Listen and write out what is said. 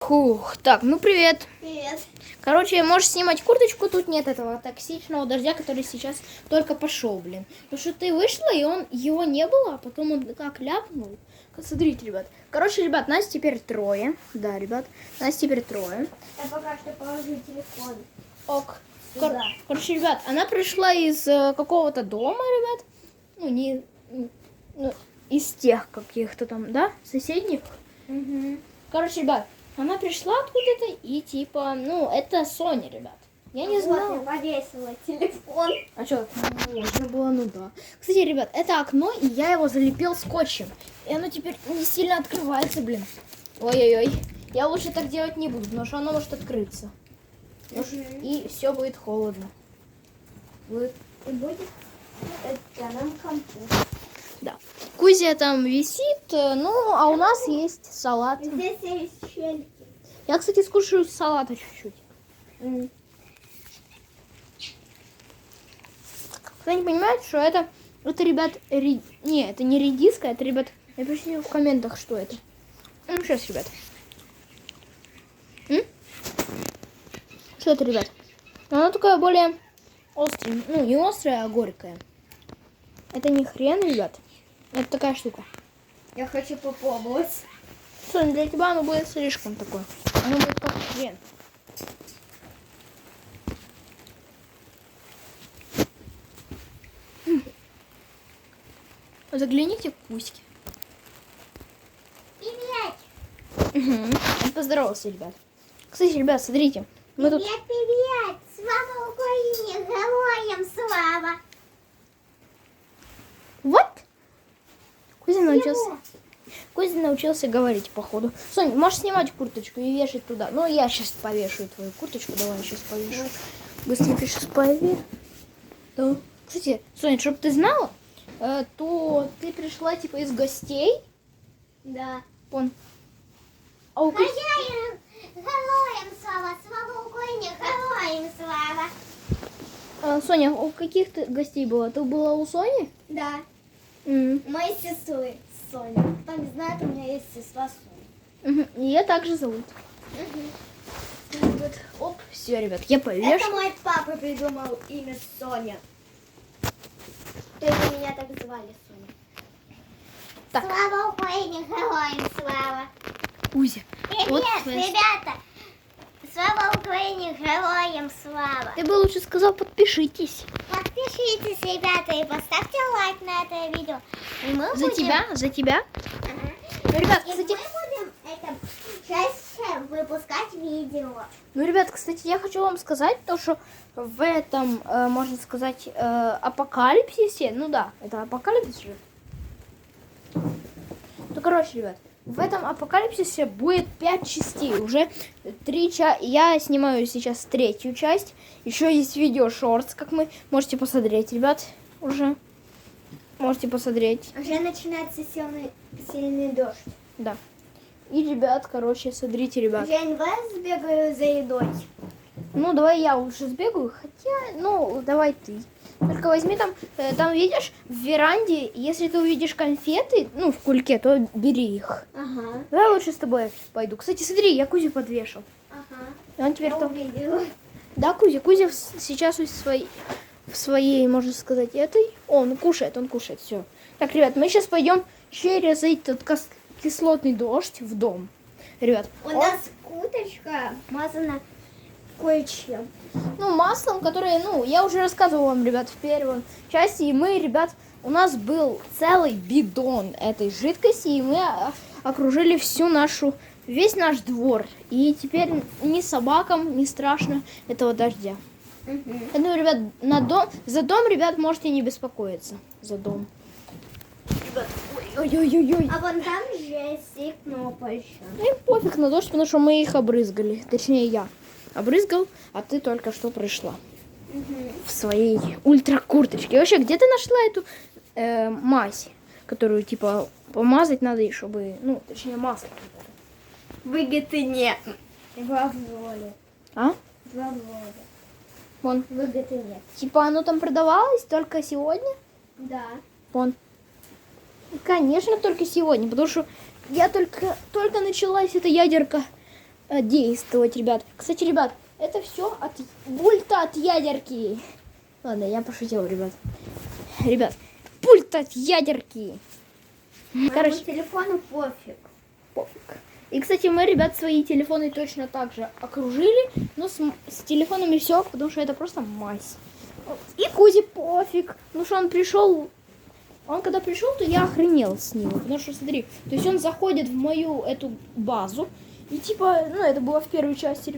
Фух, так, ну привет. Привет. Короче, можешь снимать курточку, тут нет этого токсичного дождя, который сейчас только пошел, блин. Потому что ты вышла, и его не было, а потом он как ляпнул. Смотрите, ребят. Короче, ребят, нас теперь трое. Да, ребят, нас теперь трое. Я пока что положу телефон. Ок. Сюда. Короче, ребят, она пришла из какого-то дома, ребят. Ну, из тех каких-то там, да, соседних. Угу. Короче, ребят, она пришла откуда-то и типа, ну, это Соня, ребят. Я не знала. Я повесила телефон. А что, можно было, ну да. Кстати, ребят, это окно, и я его залепил скотчем. И оно теперь не сильно открывается, блин. Ой-ой-ой. Я лучше так делать не буду, потому что оно может открыться. И все будет холодно. И будет нам компот. Да. Кузя там висит, ну, а у нас есть салат. Здесь есть щельки. Я, кстати, скушаю салата чуть-чуть. Кто-нибудь понимает, что это, ребят, не, это не редиска, это, ребят, напишите в комментах, что это. Ну, сейчас, ребят. Что это, ребят? Она такая более острая, ну, не острая, а горькая. Это не хрен, ребят. Это такая штука. Я хочу попробовать. Соня, для тебя оно будет слишком такое. Оно будет как хрен. Загляните в куськи. Привет. Он поздоровался, ребят. Кстати, ребят, смотрите. Мы тут... Привет. Слава Украине. Героям слава. Вот. Кузя научился говорить, походу. Соня, можешь снимать курточку и вешать туда. Ну, я сейчас повешаю твою курточку. Давай я сейчас повешу. Быстренько сейчас повешу. Да. Кстати, Соня, чтобы ты знала, то ты пришла типа из гостей. Да. Вон. А у Хозяин. Героям слава. Слава Украине. Героям слава. Соня, у каких ты гостей была? Ты была у Сони? Да. М. Моей сестры Соня. Кто не знает, у меня есть сестра Соня. Мгм. Ее также зовут. Вот. Оп, все, ребят, я повешу. Это мой папа придумал имя Соня. То есть меня так звали Соня. Так. Слава Украине, героям слава. Кузя. Привет, Вот твоя- ребята. Слава Украине, героям слава. Ты бы лучше сказал, подпишитесь. Подпишитесь, ребята, и поставьте лайк на это видео. И мы За будем... тебя, за тебя. Ага. Ну, ребят, И кстати, мы будем это чаще выпускать видео. кстати, я хочу вам сказать то, что в этом, можно сказать, апокалипсисе, ну да, это апокалипсис же. Ну, короче, ребят, в этом апокалипсисе будет 5 частей, уже 3 части. Я снимаю сейчас 3-ю часть. Еще есть видео шортс, как мы можете посмотреть, ребят, уже. Можете посмотреть, Уже начинается сильный дождь. да. И, ребят, короче, смотрите, ребят. Жень, давай сбегаю за едой. Ну, давай я лучше сбегаю, хотя, ну, давай ты. Только возьми там видишь, в веранде, если ты увидишь конфеты, ну, в кульке, то бери их. Ага. Давай лучше с тобой пойду. Кстати, смотри, я Кузю подвешал. Ага. И он теперь Я там... увидела. Да, Кузя сейчас в своей, можно сказать, этой... О, он кушает, все. Так, ребят, мы сейчас пойдем через этот кислотный дождь в дом. Ребят, У нас куточка мазана кое-чем. ну, маслом, которое, ну, я уже рассказывала вам, ребят, в первой части. И мы, ребят, у нас был целый бидон этой жидкости, и мы окружили весь наш двор. И теперь ни собакам не страшно этого дождя. Я думаю, ребят, за дом, ребят, можете не беспокоиться. За дом. Ребят, ой-ой-ой-ой. А вон там Джесси кнопочка. Ну им пофиг на дождь, потому что мы их обрызгали. Точнее, я обрызгал, а ты только что пришла в своей ультра-курточке. Вообще, где ты нашла эту мазь, которую, типа, помазать надо, и чтобы, ну, точнее, масло. Выгоды нет. В Авроле. А? В Авроле. Вон. Выгоды нет. Типа, оно там продавалось только сегодня? Да. Вон. Конечно, только сегодня, потому что я только началась эта ядерка действовать, ребят. Кстати, ребят, это все от пульта от ядерки. Ладно, я пошутил, ребят. Ребят, пульт от ядерки. Короче, телефону пофиг. Пофиг. И, кстати, мы, ребят, свои телефоны точно так же окружили, но с телефонами все, потому что это просто мазь. И Кузе пофиг, потому что он пришел, он когда пришел, то я охренел с ним, потому что, смотри, то есть он заходит в мою эту базу, и типа, ну, это было в первой части,